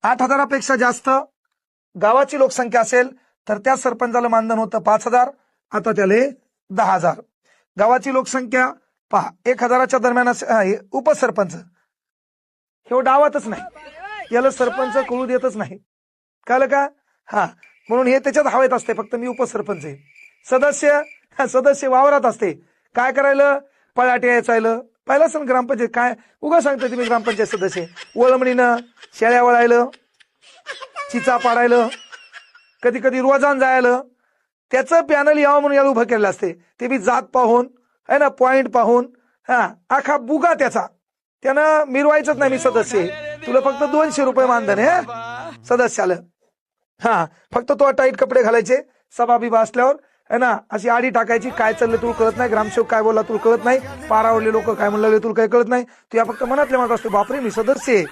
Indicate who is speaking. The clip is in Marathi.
Speaker 1: 8,000पेक्षा जास्त गावाची लोकसंख्या असेल तर त्या सरपंचाला मानधन होतं 5,000, आता त्याला 10,000. गावाची लोकसंख्या पहा 1,000च्या दरम्यान उपसरपंच हे डावातच नाही, याला सरपंच कळू देतच नाही, कळलं का? हा, म्हणून हे त्याच्यात हवेत असते, फक्त मी उपसरपंच आहे. सदस्य वावरात असते, काय करायला? पळाटे यायचायलं पाहिलं असं ग्रामपंचायत काय उगा सांगता तुम्ही. ग्रामपंचायत सदस्य वळमणीनं शेळ्या वळायलं, चिचा पाडायलं, कधी कधी रोजान जायला, त्याचं पॅनल यावं म्हणून याला उभं केलेलं असते. ते बी जात पाहून है ना, पॉइंट पाहून, हा आखा बुगा त्याचा. त्यानं मिरवायचंच नाही, मी सदस्य आहे, तुला फक्त 200 रुपये मानधन आहे सदस्याला. हा, फक्त तो टाईट कपडे घालायचे, सभा बिभा असल्यावर है ना, अशी आडी टाकायची, काय चाललं तुला कळत नाही, ग्रामसेवक काय बोलला तुला कळत नाही, पारावरले लोक काय म्हणले तुला काही कळत नाही, तू या फक्त मनातल्या मनात असतो, बापरे मी सदस्य आहे.